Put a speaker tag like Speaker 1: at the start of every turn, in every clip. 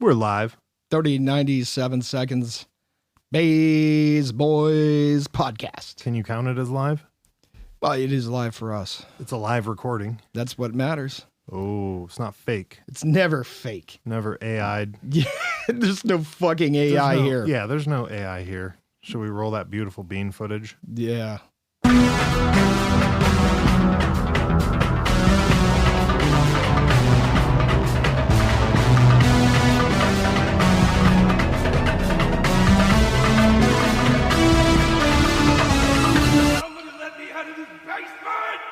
Speaker 1: We're live.
Speaker 2: 97 seconds. Bays Boys podcast.
Speaker 1: Can you count it as live?
Speaker 2: Well, it is live for us.
Speaker 1: It's a live recording.
Speaker 2: That's what matters.
Speaker 1: Oh, it's not fake.
Speaker 2: It's never fake.
Speaker 1: Never AI'd.
Speaker 2: Yeah, there's no fucking AI here.
Speaker 1: Yeah, there's no AI here. Should we roll that beautiful bean footage?
Speaker 2: Yeah.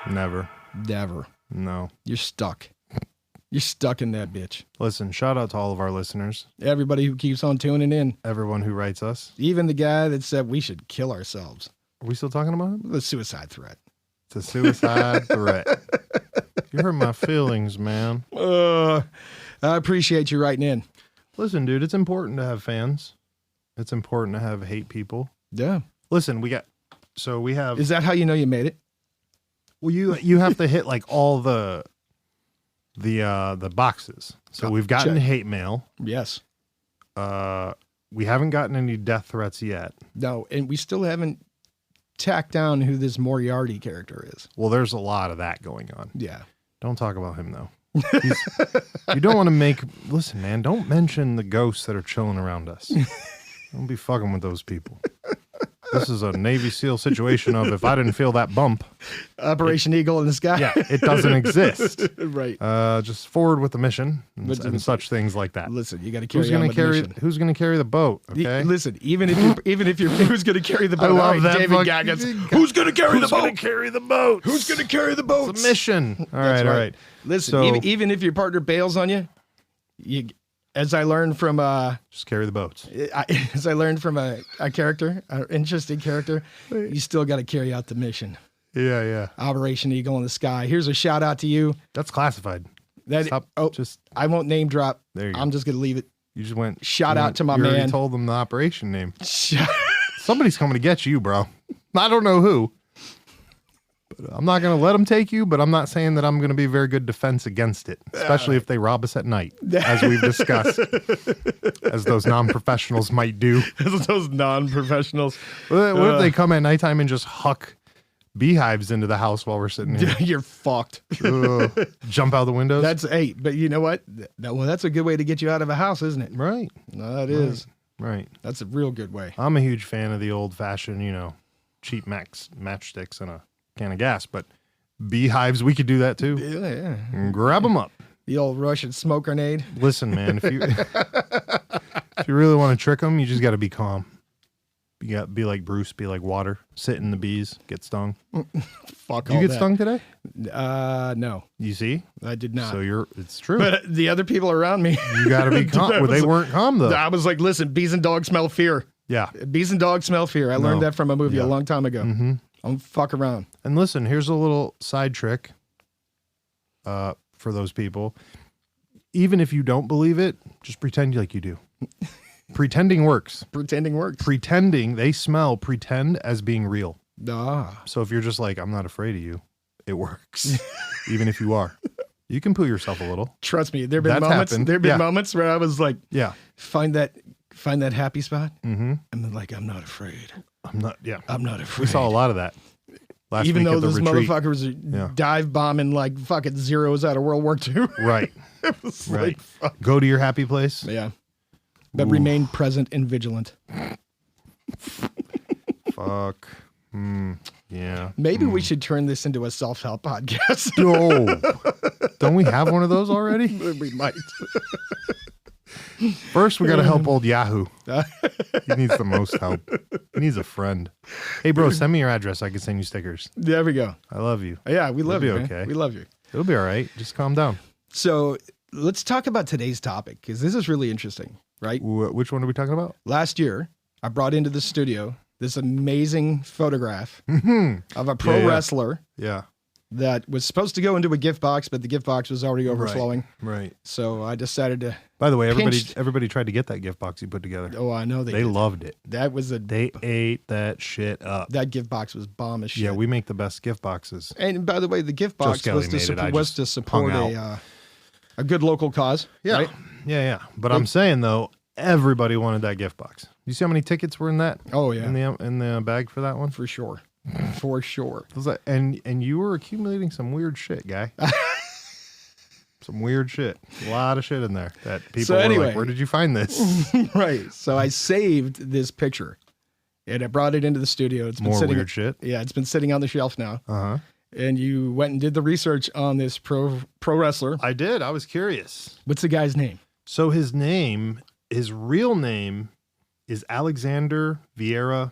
Speaker 1: Never.
Speaker 2: Never.
Speaker 1: No.
Speaker 2: You're stuck. You're stuck in that bitch.
Speaker 1: Listen, shout out to all of our listeners.
Speaker 2: Everybody who keeps on tuning in.
Speaker 1: Everyone who writes us.
Speaker 2: Even the guy that said we should kill ourselves.
Speaker 1: Are we still talking about him?
Speaker 2: The suicide threat.
Speaker 1: It's a suicide threat. You hurt my feelings, man.
Speaker 2: I appreciate you writing in.
Speaker 1: Listen, dude, it's important to have fans. It's important to have hate people.
Speaker 2: Yeah.
Speaker 1: Listen, we have...
Speaker 2: Is that how you know you made it?
Speaker 1: Well, you have to hit like all the boxes. So we've gotten
Speaker 2: check.
Speaker 1: hate mail.
Speaker 2: Yes.
Speaker 1: We haven't gotten any death threats yet.
Speaker 2: No, and we still haven't tacked down who this Moriarty character is.
Speaker 1: Well, there's a lot of that going on.
Speaker 2: Yeah.
Speaker 1: Don't talk about him though. You don't want to make... Listen, man, don't mention the ghosts that are chilling around us. Don't be fucking with those people. This is a Navy SEAL situation of if I didn't feel that bump.
Speaker 2: Operation Eagle in the sky.
Speaker 1: Yeah, it doesn't exist.
Speaker 2: Right.
Speaker 1: Just forward with the mission and such things like that.
Speaker 2: Listen, you got to carry on with the mission.
Speaker 1: Who's going to carry the boat? Okay.
Speaker 2: Listen, even if you're who's going to carry the boat?
Speaker 1: I love
Speaker 2: right,
Speaker 1: that.
Speaker 2: David Gaggins. Who's going to carry the boat?
Speaker 1: Who's going to carry the boat?
Speaker 2: Who's going to carry the boat?
Speaker 1: It's a mission. All right.
Speaker 2: Listen,
Speaker 1: So,
Speaker 2: even if your partner bails on you, as I learned from
Speaker 1: just carry the boats.
Speaker 2: As I learned from a character, an interesting character, you still got to carry out the mission.
Speaker 1: Yeah.
Speaker 2: Operation Eagle in the Sky. Here's a shout out to you.
Speaker 1: That's classified.
Speaker 2: I won't name drop.
Speaker 1: There you go.
Speaker 2: I'm just gonna leave it.
Speaker 1: You just went.
Speaker 2: Shout out to my
Speaker 1: you
Speaker 2: man.
Speaker 1: already told them the operation name. Somebody's coming to get you, bro. I don't know who. But I'm not going to let them take you, but I'm not saying that I'm going to be a very good defense against it, especially if they rob us at night, as we've discussed, as those non-professionals might do.
Speaker 2: Those non-professionals.
Speaker 1: What if they come at nighttime and just huck beehives into the house while we're sitting here?
Speaker 2: You're fucked.
Speaker 1: Jump out the windows?
Speaker 2: But you know what? That's a good way to get you out of a house, isn't it?
Speaker 1: Right.
Speaker 2: No, that is.
Speaker 1: Right.
Speaker 2: That's a real good way.
Speaker 1: I'm a huge fan of the old-fashioned, cheap matchsticks and a can of gas, but beehives, we could do that too.
Speaker 2: Yeah.
Speaker 1: And grab them up.
Speaker 2: The old Russian smoke grenade.
Speaker 1: Listen, man, if you really want to trick them, you just got to be calm. You got to be like Bruce, be like water, sit in the bees, get stung.
Speaker 2: Fuck
Speaker 1: Did you get stung today?
Speaker 2: No.
Speaker 1: You see?
Speaker 2: I did not.
Speaker 1: So it's true.
Speaker 2: But the other people around me.
Speaker 1: You got to be calm. Well, they weren't calm though.
Speaker 2: I was like, listen, bees and dogs smell fear.
Speaker 1: Yeah.
Speaker 2: Bees and dogs smell fear. I learned that from a movie a long time ago.
Speaker 1: Mm-hmm.
Speaker 2: Don't fuck around.
Speaker 1: And listen, here's a little side trick for those people. Even if you don't believe it, just pretend like you do. Pretending works. Pretending they smell, pretend as being real. So if you're just like, I'm not afraid of you, it works. Even if you are. You can poo yourself a little.
Speaker 2: Trust me, there have been moments where I was like, find that happy spot.
Speaker 1: Mm-hmm.
Speaker 2: And then like, I'm not afraid.
Speaker 1: I'm not afraid. We saw a lot lot of that.
Speaker 2: Even though those motherfuckers are dive bombing like fucking zeros out of World War II.
Speaker 1: Right.
Speaker 2: It was
Speaker 1: right.
Speaker 2: like, fuck.
Speaker 1: Go to your happy place.
Speaker 2: Yeah. But remain present and vigilant.
Speaker 1: Fuck. Yeah.
Speaker 2: Maybe we should turn this into a self-help podcast.
Speaker 1: Don't we have one of those already?
Speaker 2: We might.
Speaker 1: First, we got to help old Yahoo. He needs the most help. He needs a friend. Hey, bro, send me your address. I can send you stickers.
Speaker 2: There we go.
Speaker 1: I love you.
Speaker 2: Yeah, we love you.
Speaker 1: Okay.
Speaker 2: Man. We love you.
Speaker 1: It'll be all right. Just calm down.
Speaker 2: So let's talk about today's topic because this is really interesting, right?
Speaker 1: Which one are we talking about?
Speaker 2: Last year, I brought into the studio this amazing photograph of a pro wrestler.
Speaker 1: Yeah.
Speaker 2: That was supposed to go into a gift box, but the gift box was already overflowing.
Speaker 1: Right.
Speaker 2: So I decided to.
Speaker 1: By the way, everybody tried to get that gift box you put together.
Speaker 2: Oh, I know
Speaker 1: they loved it.
Speaker 2: They
Speaker 1: ate that shit up.
Speaker 2: That gift box was bomb as shit.
Speaker 1: Yeah, we make the best gift boxes.
Speaker 2: And by the way, the gift box was to support a good local cause.
Speaker 1: Yeah.
Speaker 2: Right?
Speaker 1: Yeah. But I'm saying though, everybody wanted that gift box. You see how many tickets were in that?
Speaker 2: Oh yeah,
Speaker 1: in the bag for that one?
Speaker 2: For sure. For sure.
Speaker 1: And you were accumulating some weird shit, guy. Some weird shit. A lot of shit in there that people were like, where did you find this?
Speaker 2: Right. So I saved this picture and I brought it into the studio. It's been
Speaker 1: sitting, weird shit.
Speaker 2: Yeah, it's been sitting on the shelf now.
Speaker 1: Uh-huh.
Speaker 2: And you went and did the research on this pro wrestler.
Speaker 1: I did. I was curious.
Speaker 2: What's the guy's name?
Speaker 1: So his real name is Alexander Vieira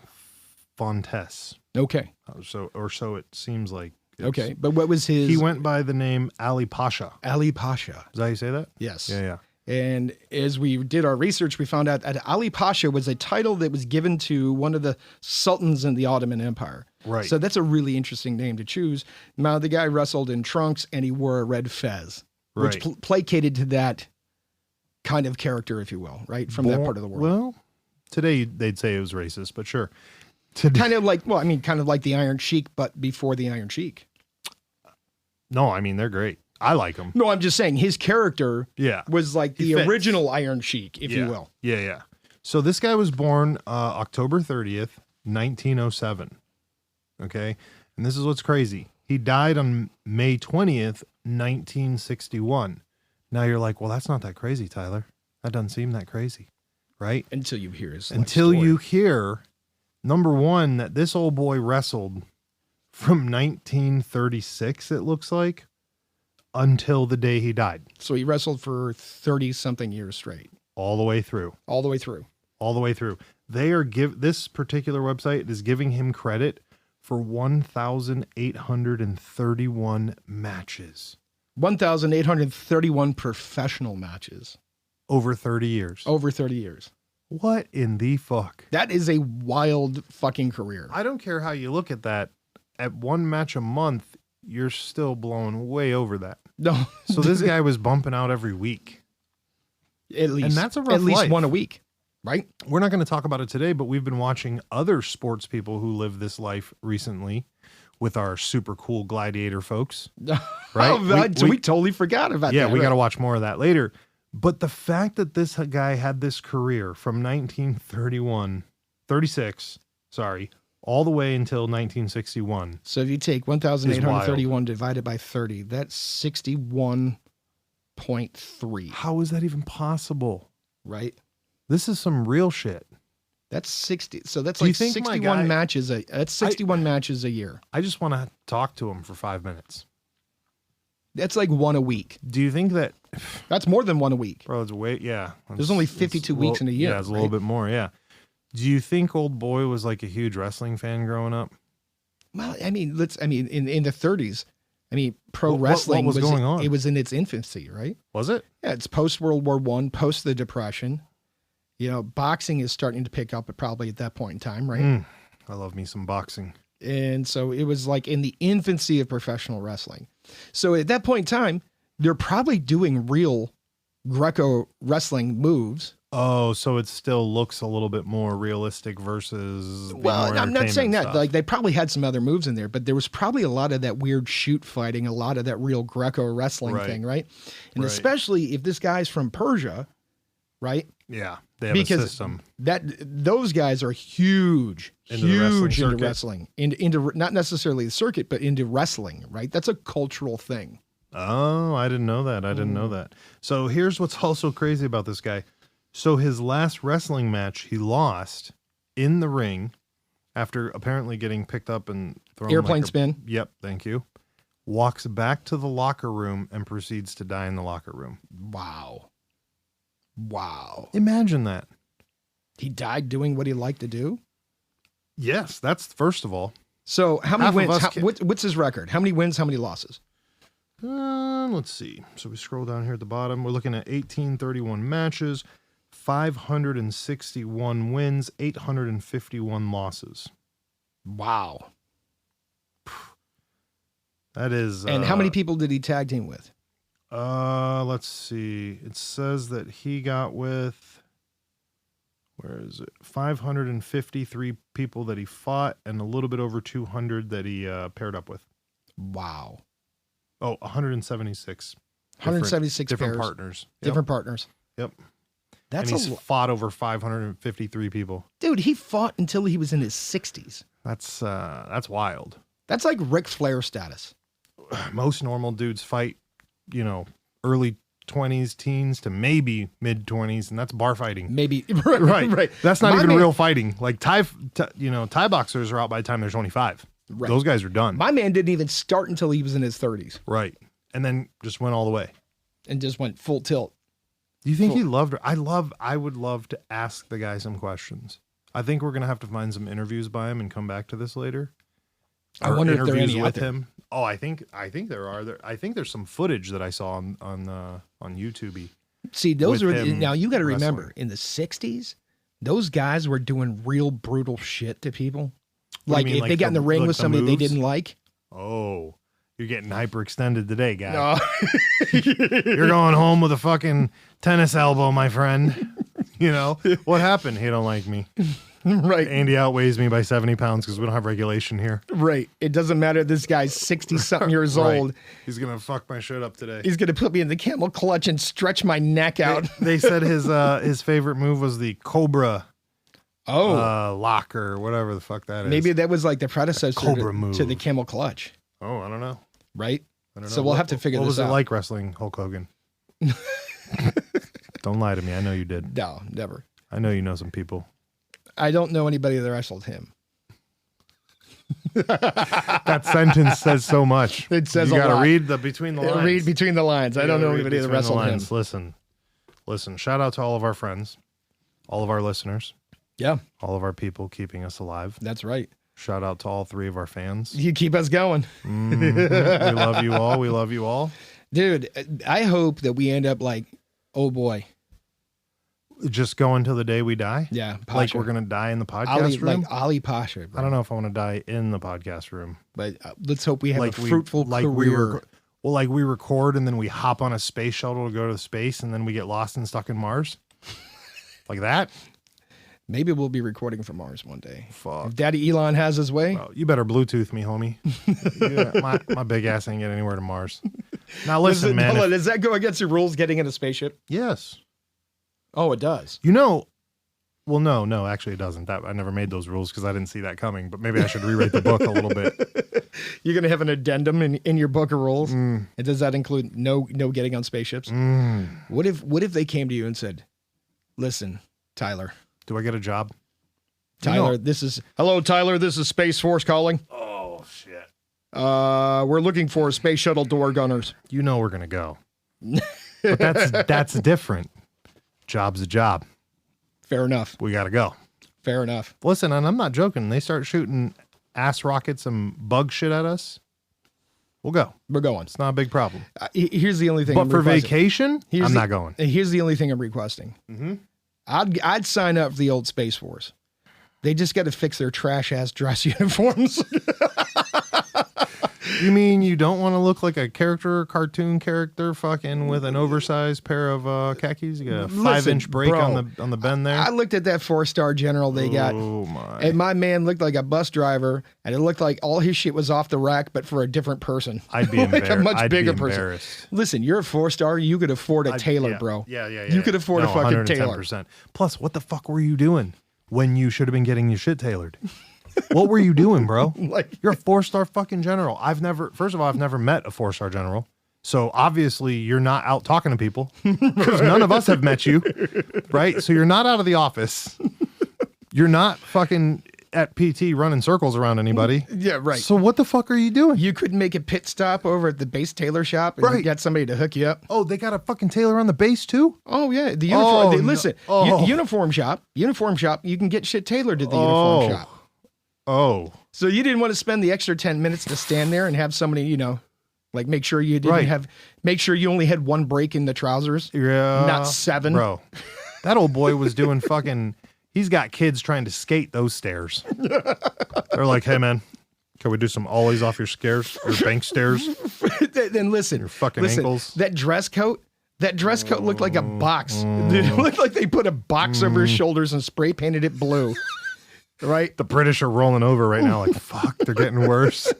Speaker 1: Fontes.
Speaker 2: Okay.
Speaker 1: So it seems like.
Speaker 2: Okay, but what was his...
Speaker 1: He went by the name Ali Pasha.
Speaker 2: Ali Pasha.
Speaker 1: Is that how you say that?
Speaker 2: Yes.
Speaker 1: Yeah.
Speaker 2: And as we did our research, we found out that Ali Pasha was a title that was given to one of the sultans in the Ottoman Empire.
Speaker 1: Right.
Speaker 2: So that's a really interesting name to choose. Now, the guy wrestled in trunks and he wore a red fez, which placated to that kind of character, if you will, right? From that part of the world.
Speaker 1: Well, today they'd say it was racist, but sure.
Speaker 2: Kind of like the Iron Sheik, but before the Iron Sheik.
Speaker 1: No, I mean, they're great. I like them.
Speaker 2: No, I'm just saying his character was like the original Iron Sheik, if you will.
Speaker 1: Yeah. So this guy was born October 30th, 1907. Okay? And this is what's crazy. He died on May 20th, 1961. Now you're like, well, that's not that crazy, Tyler. That doesn't seem that crazy, right?
Speaker 2: Until you hear his
Speaker 1: you hear, number one, that this old boy wrestled from 1936, it looks like, until the day he died.
Speaker 2: So he wrestled for 30-something years straight.
Speaker 1: All the way through. They are this particular website is giving him credit for 1,831 matches.
Speaker 2: 1,831 professional matches.
Speaker 1: Over 30 years.
Speaker 2: What
Speaker 1: in the fuck?
Speaker 2: That is a wild fucking career.
Speaker 1: I don't care how you look at that. At one match a month, you're still blowing way over that.
Speaker 2: No.
Speaker 1: So this guy was bumping out every week.
Speaker 2: At least.
Speaker 1: And that's a rough
Speaker 2: At least
Speaker 1: life.
Speaker 2: one a week, right?
Speaker 1: We're not going to talk about it today, but we've been watching other sports people who live this life recently with our super cool gladiator folks. Right?
Speaker 2: We totally forgot about that.
Speaker 1: Yeah, we got to watch more of that later. But the fact that this guy had this career from 36, all the way until 1961.
Speaker 2: So if you take 1,831 divided by 30, that's 61.3.
Speaker 1: How is that even possible?
Speaker 2: Right?
Speaker 1: This is some real shit.
Speaker 2: That's 60. So that's like 61 matches. That's 61 matches a year.
Speaker 1: I just want to talk to him for 5 minutes.
Speaker 2: That's like one a week.
Speaker 1: Do you think that...
Speaker 2: That's more than one a week.
Speaker 1: Bro, it's way... Yeah.
Speaker 2: There's only 52 weeks in a year.
Speaker 1: Yeah, it's a little bit more, yeah. Do you think old boy was like a huge wrestling fan growing up?
Speaker 2: Well, I mean, in the 30s, pro wrestling
Speaker 1: was going on.
Speaker 2: It was in its infancy, right?
Speaker 1: Was it?
Speaker 2: Yeah, it's post World War I, post the Depression. You know, boxing is starting to pick up probably at that point in time, right?
Speaker 1: I love me some boxing.
Speaker 2: And so it was like in the infancy of professional wrestling. So at that point in time, they're probably doing real Greco wrestling moves.
Speaker 1: Oh, so it still looks a little bit more realistic versus...
Speaker 2: Well, I'm not saying that. Like, they probably had some other moves in there, but there was probably a lot of that weird shoot fighting, a lot of that real Greco wrestling thing, right? And especially if this guy's from Persia, right?
Speaker 1: Yeah, they have a system.
Speaker 2: Those guys are huge into wrestling. Into not necessarily the circuit, but into wrestling, right? That's a cultural thing.
Speaker 1: Oh, I didn't know that. So here's what's also crazy about this guy. So his last wrestling match, he lost in the ring after apparently getting picked up and thrown
Speaker 2: airplane spin.
Speaker 1: Yep, thank you. Walks back to the locker room and proceeds to die in the locker room.
Speaker 2: Wow.
Speaker 1: Imagine that.
Speaker 2: He died doing what he liked to do?
Speaker 1: Yes, that's first of all.
Speaker 2: So how many wins? What's his record? How many wins? How many losses?
Speaker 1: Let's see. So we scroll down here at the bottom. We're looking at 1831 matches. 561 wins, 851 losses.
Speaker 2: Wow.
Speaker 1: That is...
Speaker 2: And how many people did he tag team with?
Speaker 1: Let's see. It says that he got with... Where is it? 553 people that he fought and a little bit over 200 that he paired up with.
Speaker 2: Wow.
Speaker 1: Oh, 176.
Speaker 2: 176
Speaker 1: different
Speaker 2: pairs.
Speaker 1: Partners.
Speaker 2: Different partners.
Speaker 1: Yep.
Speaker 2: That's
Speaker 1: and he's fought over 553 people.
Speaker 2: Dude, he fought until he was in his 60s.
Speaker 1: That's wild.
Speaker 2: That's like Ric Flair status.
Speaker 1: Most normal dudes fight, early 20s, teens to maybe mid 20s, and that's bar fighting.
Speaker 2: Maybe
Speaker 1: right. That's not even real fighting. Like Thai boxers are out by the time they're 25. Right. Those guys are done.
Speaker 2: My man didn't even start until he was in his 30s.
Speaker 1: Right. And then just went all the way.
Speaker 2: And just went full tilt.
Speaker 1: Do you think he loved her? I would love to ask the guy some questions. I think we're going to have to find some interviews by him and come back to this later.
Speaker 2: I wonder if there are any
Speaker 1: with him. Oh, I think there are. I think there's some footage that I saw on YouTube.
Speaker 2: See, those are now you got to remember in the 60s, those guys were doing real brutal shit to people. Like if they got in the ring with somebody they didn't like.
Speaker 1: Oh, you're getting hyperextended today, guy. No. You're going home with a fucking tennis elbow, my friend. What happened? He don't like me.
Speaker 2: Right.
Speaker 1: Andy outweighs me by 70 pounds because we don't have regulation here.
Speaker 2: Right. It doesn't matter. This guy's 60-something years old.
Speaker 1: He's going to fuck my shit up today.
Speaker 2: He's going to put me in the camel clutch and stretch my neck out.
Speaker 1: They said his favorite move was the Cobra lock or whatever the fuck that is.
Speaker 2: Maybe that was like the predecessor to the camel clutch.
Speaker 1: Oh, I don't know.
Speaker 2: Right? I don't know. So we'll have to figure this out.
Speaker 1: What was it like wrestling Hulk Hogan? Don't lie to me. I know you did.
Speaker 2: No, never.
Speaker 1: I know you know some people.
Speaker 2: I don't know anybody that wrestled him.
Speaker 1: That sentence says so much.
Speaker 2: It says
Speaker 1: you got to read between the lines.
Speaker 2: Read between the lines. I don't know anybody that wrestled him.
Speaker 1: Listen. Shout out to all of our friends, all of our listeners.
Speaker 2: Yeah.
Speaker 1: All of our people keeping us alive.
Speaker 2: That's right.
Speaker 1: Shout out to all 3 of our fans.
Speaker 2: You keep us going.
Speaker 1: Mm-hmm. We love you all. We love you all.
Speaker 2: Dude, I hope that we end up like, oh boy.
Speaker 1: Just going till the day we die?
Speaker 2: Yeah.
Speaker 1: Pasha. Like we're going to die in the podcast room?
Speaker 2: Like Ali Pasha. Bro.
Speaker 1: I don't know if I want to die in the podcast room.
Speaker 2: But let's hope we have a fruitful career.
Speaker 1: We record and then we hop on a space shuttle to go to space and then we get lost and stuck in Mars? Like that?
Speaker 2: Maybe we'll be recording from Mars one day.
Speaker 1: Fuck.
Speaker 2: If Daddy Elon has his way.
Speaker 1: Well, you better Bluetooth me, homie. my big ass ain't getting anywhere to Mars. Now listen, man.
Speaker 2: Does that go against your rules getting in a spaceship?
Speaker 1: Yes.
Speaker 2: Oh, it does.
Speaker 1: Well, no, actually it doesn't. I never made those rules because I didn't see that coming, but maybe I should rewrite the book a little bit.
Speaker 2: You're going to have an addendum in your book of rules? And does that include no getting on spaceships? What if they came to you and said, listen, Tyler.
Speaker 1: Do I get a job?
Speaker 2: Tyler, hello, Tyler, this is Space Force calling.
Speaker 1: Oh, shit.
Speaker 2: We're looking for space shuttle door gunners.
Speaker 1: You know we're going to go. But that's different. Job's a job.
Speaker 2: Fair enough.
Speaker 1: We got to go.
Speaker 2: Fair enough.
Speaker 1: Listen, and I'm not joking. They start shooting ass rockets and bug shit at us. We'll go.
Speaker 2: We're going.
Speaker 1: It's not a big problem.
Speaker 2: Here's the only thing.
Speaker 1: But for vacation, I'm not going.
Speaker 2: Here's the only thing I'm requesting. Mm-hmm. I'd sign up for the old Space Force. They just got to fix their trash ass dress uniforms.
Speaker 1: You mean you don't want to look like a cartoon character, fucking with an oversized pair of khakis? You got a 5-inch break on the bend there.
Speaker 2: I looked at that 4-star general they got.
Speaker 1: Oh my!
Speaker 2: And my man looked like a bus driver, and it looked like all his shit was off the rack, but for a different person.
Speaker 1: I'd be
Speaker 2: like
Speaker 1: embarrassed.
Speaker 2: a much bigger person. Listen, you're a 4-star. You could afford a tailor, bro.
Speaker 1: Yeah.
Speaker 2: You could afford a fucking tailor.
Speaker 1: Plus, what the fuck were you doing when you should have been getting your shit tailored? What were you doing, bro? You're a 4-star fucking general. First of all, I've never met a 4-star general. So obviously you're not out talking to people because none of us have met you, right? So you're not out of the office. You're not fucking at PT running circles around anybody.
Speaker 2: Yeah, right.
Speaker 1: So what the fuck are you doing?
Speaker 2: You could make a pit stop over at the base tailor shop and get somebody to hook you up.
Speaker 1: Oh, they got a fucking tailor on the base too?
Speaker 2: Oh, yeah. The uniform. Uniform shop. You can get shit tailored to the uniform shop.
Speaker 1: Oh.
Speaker 2: So you didn't want to spend the extra 10 minutes to stand there and have somebody, make sure you didn't make sure you only had one break in the trousers.
Speaker 1: Yeah.
Speaker 2: Not 7.
Speaker 1: Bro, that old boy was doing he's got kids trying to skate those stairs. They're like, hey man, can we do some ollies off your bank stairs?
Speaker 2: Then listen.
Speaker 1: Your fucking ankles.
Speaker 2: That dress coat looked like a box. It looked like they put a box over his shoulders and spray painted it blue. Right?
Speaker 1: The British are rolling over right now like, fuck, they're getting worse.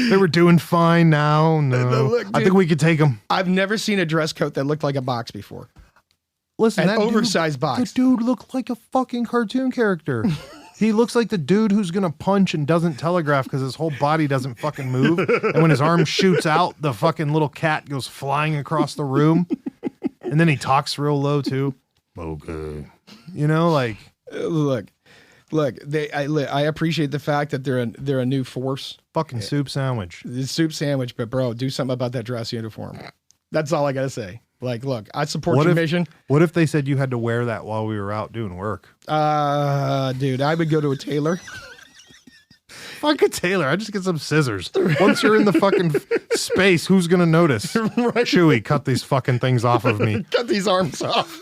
Speaker 1: They were doing fine now. No. Look, dude, I think we could take them.
Speaker 2: I've never seen a dress coat that looked like a box before.
Speaker 1: listen,
Speaker 2: An oversized box.
Speaker 1: The dude looked like a fucking cartoon character. He looks like the dude who's going to punch and doesn't telegraph because his whole body doesn't fucking move. And when his arm shoots out, the fucking little cat goes flying across the room. And then he talks real low too. Okay. You know, like.
Speaker 2: Look, I appreciate the fact that they're a new force.
Speaker 1: Fucking soup sandwich.
Speaker 2: It's soup sandwich, but bro, do something about that dress uniform. That's all I got to say. Like, look, I support your mission.
Speaker 1: What if they said you had to wear that while we were out doing work?
Speaker 2: Dude, I would go to a tailor.
Speaker 1: Fuck a tailor. I just get some scissors. Once you're in the fucking space, who's going to notice? Right. Chewy, cut these fucking things off of me.
Speaker 2: Cut these arms off.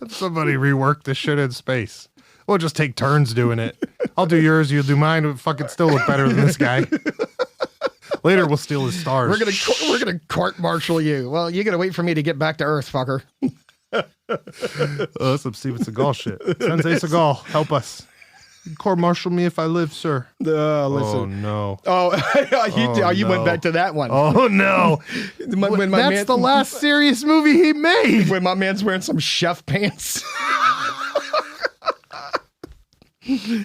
Speaker 1: Somebody rework this shit in space. We'll just take turns doing it. I'll do yours, you'll do mine. It'll fucking still look better than this guy. Later, we'll steal his stars.
Speaker 2: We're gonna court martial you. Well, you gotta wait for me to get back to Earth, fucker.
Speaker 1: That's some Steven Seagal shit. Sensei Seagal, help us. Court martial me if I live, sir.
Speaker 2: Listen.
Speaker 1: Oh no.
Speaker 2: You went back to that one.
Speaker 1: Oh no. That's the last serious movie he made.
Speaker 2: When my man's wearing some chef pants.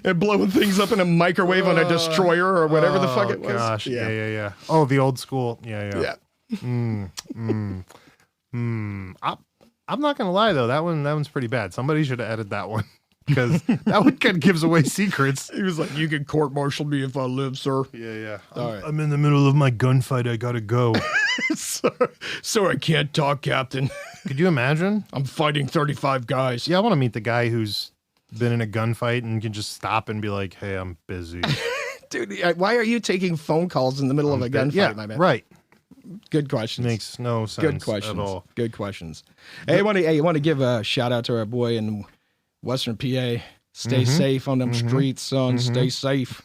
Speaker 2: And blowing things up in a microwave on a destroyer or whatever the fuck it was.
Speaker 1: Gosh, yeah. Oh, the old school. Yeah. I'm not gonna lie though. That one's pretty bad. Somebody should have edited that one because that one kind of gives away secrets.
Speaker 2: He was like, "You can court martial me if I live, sir."
Speaker 1: Yeah. I'm in the middle of my gunfight. I gotta go.
Speaker 2: So I can't talk, Captain.
Speaker 1: Could you imagine?
Speaker 2: I'm fighting 35 guys.
Speaker 1: Yeah, I want to meet the guy who's been in a gunfight and can just stop and be like, "Hey, I'm busy."
Speaker 2: Dude, why are you taking phone calls in the middle of a gunfight, my man?
Speaker 1: Right.
Speaker 2: Good questions.
Speaker 1: Makes no sense.
Speaker 2: Good questions.
Speaker 1: At all.
Speaker 2: Good questions. Hey, I want to give a shout out to our boy in Western PA. Stay safe on them streets, son. Stay safe.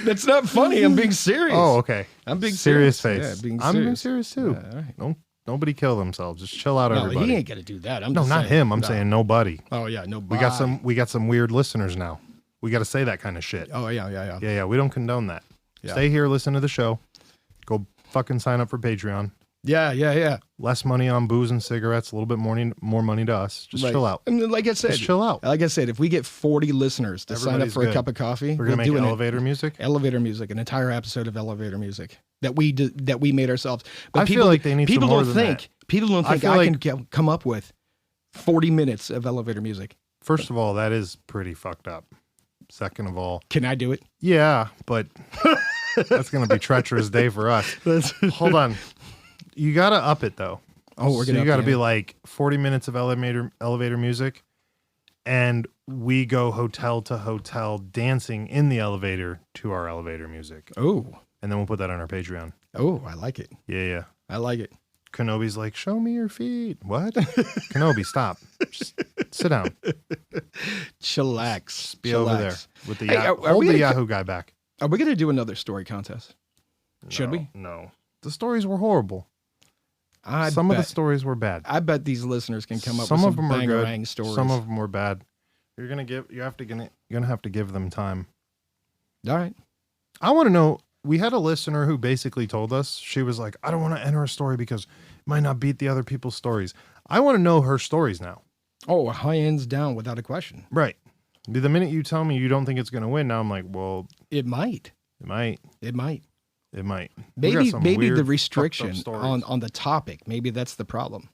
Speaker 2: That's not funny. I'm being serious.
Speaker 1: Oh, okay.
Speaker 2: I'm being
Speaker 1: serious.
Speaker 2: Face.
Speaker 1: Yeah, I'm being serious too. Right. Nobody kill themselves. Just chill out, everybody.
Speaker 2: He ain't gonna do that.
Speaker 1: Not him. I'm saying nobody.
Speaker 2: Oh yeah, nobody.
Speaker 1: We got some weird listeners now. We got to say that kind of shit.
Speaker 2: Oh yeah.
Speaker 1: Yeah. We don't condone that.
Speaker 2: Yeah.
Speaker 1: Stay here, listen to the show. Go fucking sign up for Patreon.
Speaker 2: Yeah.
Speaker 1: Less money on booze and cigarettes. A little bit more money to us. Just chill out.
Speaker 2: And like I said,
Speaker 1: just chill out.
Speaker 2: Like I said, if we get 40 listeners to sign up for a cup of coffee,
Speaker 1: we're gonna make elevator music.
Speaker 2: Elevator music, an entire episode of elevator music that we made ourselves. But
Speaker 1: I feel like they need
Speaker 2: people
Speaker 1: some more
Speaker 2: don't
Speaker 1: than
Speaker 2: think
Speaker 1: that.
Speaker 2: People don't think I can come up with 40 minutes of elevator music.
Speaker 1: First of all, that is pretty fucked up. Second of all,
Speaker 2: can I do it?
Speaker 1: Yeah, but that's going to be treacherous day for us. Hold on. You got to up it though.
Speaker 2: Oh, we're going to
Speaker 1: you got to be like 40 minutes of elevator music, and we go hotel to hotel dancing in the elevator to our elevator music.
Speaker 2: Oh.
Speaker 1: And then we'll put that on our Patreon.
Speaker 2: Oh, I like it.
Speaker 1: Yeah.
Speaker 2: I like it.
Speaker 1: Kenobi's like, show me your feet. What? Kenobi, stop. Just sit down.
Speaker 2: Chillax.
Speaker 1: Be over there with the hold the Yahoo guy back.
Speaker 2: Are we going to do another story contest? Should we?
Speaker 1: No. The stories were horrible.
Speaker 2: Some
Speaker 1: of the stories were bad.
Speaker 2: I bet these listeners can come up with some bangarang stories.
Speaker 1: Some of them were bad. You're gonna have to give them time.
Speaker 2: All right.
Speaker 1: I want to know. We had a listener who basically told us, she was like, I don't want to enter a story because it might not beat the other people's stories. I want to know her stories now.
Speaker 2: Oh, high ends down without a question.
Speaker 1: Right. The minute you tell me you don't think it's going to win, now I'm like, well,
Speaker 2: it might.
Speaker 1: Maybe
Speaker 2: the restriction on the topic. Maybe that's the problem.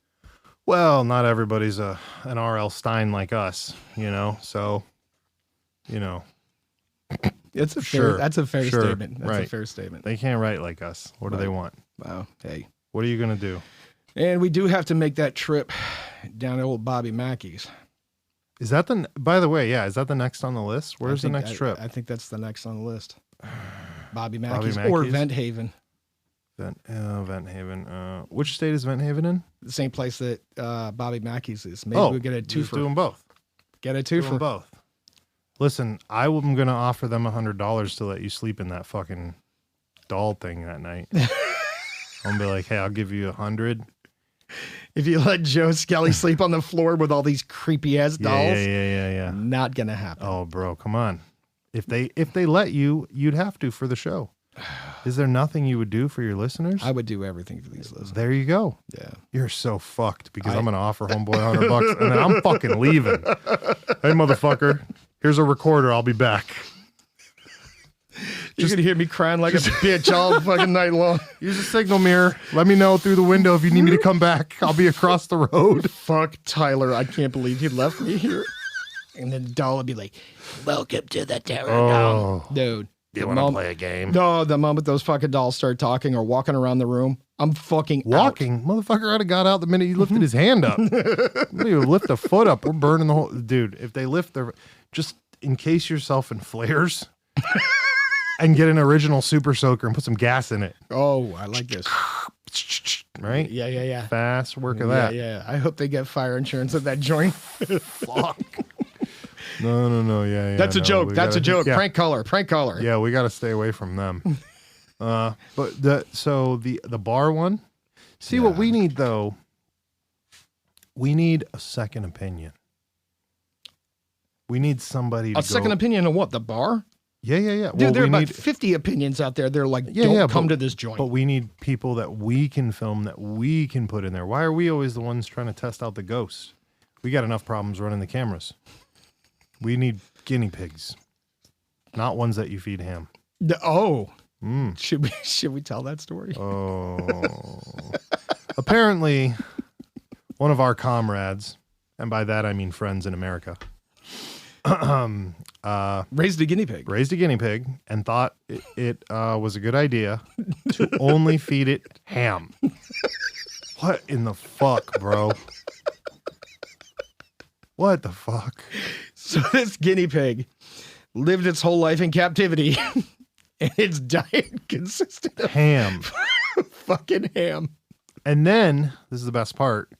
Speaker 1: Well, not everybody's an R.L. Stein like us, so,
Speaker 2: That's a fair statement. That's a fair statement.
Speaker 1: They can't write like us. What do they want?
Speaker 2: Wow. Hey.
Speaker 1: What are you going to do?
Speaker 2: And we do have to make that trip down to old Bobby Mackey's.
Speaker 1: Is that by the way, is that the next on the list? Where's the next trip?
Speaker 2: I think that's the next on the list. Bobby Mackey's or Vent Haven.
Speaker 1: Vent Haven. Which state is Vent Haven in?
Speaker 2: The same place that Bobby Mackey's is. Maybe we'll get a twofer.
Speaker 1: Do them both.
Speaker 2: Get a twofer.
Speaker 1: Do them both. Listen, I'm going to offer them $100 to let you sleep in that fucking doll thing that night. I'm going to be like, hey, I'll give you $100.
Speaker 2: If you let Joe Skelly sleep on the floor with all these creepy ass dolls.
Speaker 1: Yeah.
Speaker 2: Not going to happen.
Speaker 1: Oh, bro, come on. If they let you, you'd have to for the show. Is there nothing you would do for your listeners?
Speaker 2: I would do everything for these listeners.
Speaker 1: There you go.
Speaker 2: Yeah.
Speaker 1: You're so fucked because I'm going to offer homeboy $100 and then I'm fucking leaving. Hey, motherfucker, here's a recorder. I'll be back.
Speaker 2: You're going to hear me crying like a bitch all fucking night long.
Speaker 1: Use a signal mirror. Let me know through the window if you need me to come back. I'll be across the road.
Speaker 2: Fuck Tyler. I can't believe he left me here. And then the doll would be like, welcome to the terror dome. Dude.
Speaker 1: Do you want to play a game?
Speaker 2: No, the moment those fucking dolls start talking or walking around the room, I'm fucking
Speaker 1: walking.
Speaker 2: Out.
Speaker 1: Motherfucker I'd have got out the minute he lifted his hand up. Don't even lift a foot up. We're burning the whole... Dude, if they lift their... Just encase yourself in flares and get an original super soaker and put some gas in it.
Speaker 2: Oh, I like this.
Speaker 1: Right?
Speaker 2: Yeah.
Speaker 1: Fast work of that.
Speaker 2: Yeah. I hope they get fire insurance at that joint.
Speaker 1: Fuck. No. Yeah.
Speaker 2: That's a joke. That's a joke. Yeah. Prank caller.
Speaker 1: Yeah, we got to stay away from them. But the bar one. See what we need though. We need a second opinion. We need somebody to
Speaker 2: second opinion on what? The bar?
Speaker 1: Yeah.
Speaker 2: Dude, there are about 50 opinions out there. They're like, don't come to this joint.
Speaker 1: But we need people that we can film, that we can put in there. Why are we always the ones trying to test out the ghosts? We got enough problems running the cameras. We need guinea pigs, not ones that you feed ham.
Speaker 2: Oh, should we tell that story?
Speaker 1: Oh, apparently, one of our comrades, and by that I mean friends in America,
Speaker 2: raised a guinea pig,
Speaker 1: and thought it was a good idea to only feed it ham. What in the fuck, bro? What the fuck?
Speaker 2: So this guinea pig lived its whole life in captivity, and its diet consisted of
Speaker 1: ham.
Speaker 2: Fucking ham.
Speaker 1: And then, this is the best part.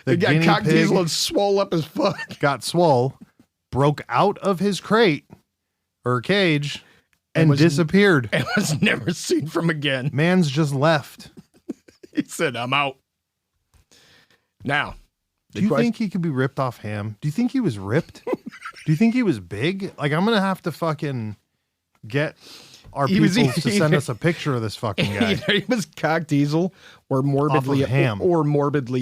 Speaker 2: The guy cock diesel and swole up as fuck.
Speaker 1: Got swole, broke out of his crate or cage, and disappeared.
Speaker 2: And was never seen from again.
Speaker 1: Man's just left.
Speaker 2: He said, I'm out. Now.
Speaker 1: Do you think he could be ripped off ham? Do you think he was ripped? Do you think he was big? Like, I'm going to have to fucking get our people to send us a picture of this fucking guy.
Speaker 2: Either he was cock diesel or morbidly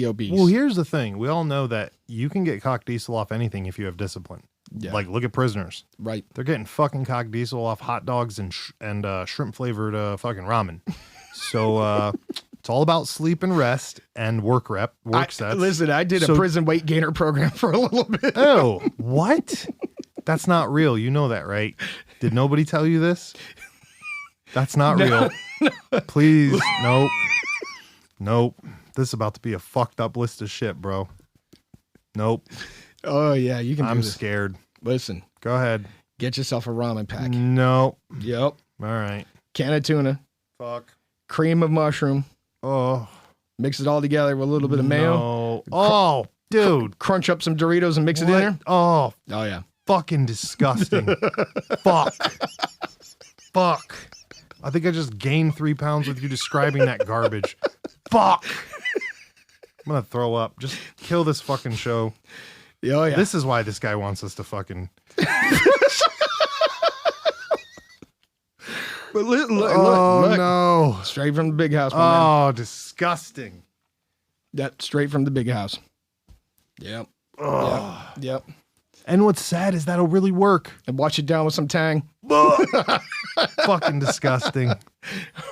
Speaker 2: obese.
Speaker 1: Well, here's the thing. We all know that you can get cock diesel off anything if you have discipline. Yeah. Like, look at prisoners.
Speaker 2: Right.
Speaker 1: They're getting fucking cock diesel off hot dogs and shrimp flavored fucking ramen. So, it's all about sleep and rest and work sets.
Speaker 2: Listen, I did a prison weight gainer program for a little bit.
Speaker 1: Oh, what? That's not real. You know that, right? Did nobody tell you this? That's not real. No. Please, nope. This is about to be a fucked up list of shit, bro. Nope.
Speaker 2: Oh, yeah, you can do
Speaker 1: I'm
Speaker 2: this.
Speaker 1: scared.
Speaker 2: Listen.
Speaker 1: Go ahead.
Speaker 2: Get yourself a ramen pack.
Speaker 1: No.
Speaker 2: Yep.
Speaker 1: All right.
Speaker 2: Can of tuna.
Speaker 1: Fuck.
Speaker 2: Cream of mushroom.
Speaker 1: Oh.
Speaker 2: Mix it all together with a little bit of mayo.
Speaker 1: No. Oh, dude.
Speaker 2: Crunch up some Doritos and mix it in there.
Speaker 1: Oh.
Speaker 2: Oh, yeah.
Speaker 1: Fucking disgusting. Fuck. I think I just gained 3 pounds with you describing that garbage. Fuck. I'm going to throw up. Just kill this fucking show.
Speaker 2: Oh, yeah.
Speaker 1: This is why this guy wants us to fucking...
Speaker 2: But look,
Speaker 1: no.
Speaker 2: Straight from the big house.
Speaker 1: Man. Disgusting.
Speaker 2: That straight from the big house. Yep. Yep.
Speaker 1: And what's sad is that'll really work.
Speaker 2: And wash it down with some Tang.
Speaker 1: Fucking disgusting.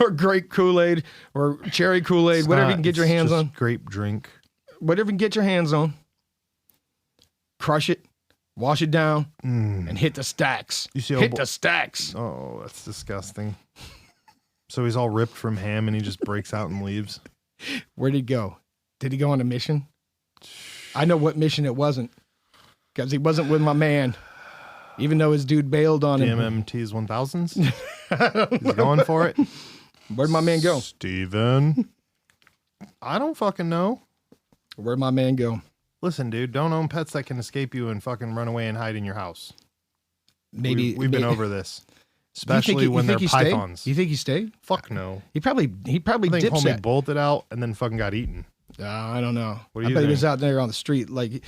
Speaker 2: Or grape Kool-Aid or cherry Kool-Aid, whatever you can get your hands on.
Speaker 1: Grape drink.
Speaker 2: Whatever you can get your hands on. Crush it. Wash it down and hit the stacks. Hit the stacks.
Speaker 1: Oh, that's disgusting. So he's all ripped from ham and he just breaks out and leaves.
Speaker 2: Where'd he go? Did he go on a mission? I know what mission it wasn't. Because he wasn't with my man. Even though his dude bailed on him.
Speaker 1: DMMT's 1000s? He's going for it.
Speaker 2: Where'd my man go?
Speaker 1: Steven. I don't fucking know.
Speaker 2: Where'd my man go?
Speaker 1: Listen, dude, don't own pets that can escape you and fucking run away and hide in your house.
Speaker 2: Maybe
Speaker 1: we've been over this, especially when they're pythons.
Speaker 2: You think he stayed?
Speaker 1: Fuck no.
Speaker 2: He probably
Speaker 1: I think homie bolted out and then fucking got eaten.
Speaker 2: I don't know.
Speaker 1: What do you
Speaker 2: bet
Speaker 1: think?
Speaker 2: He was out there on the street like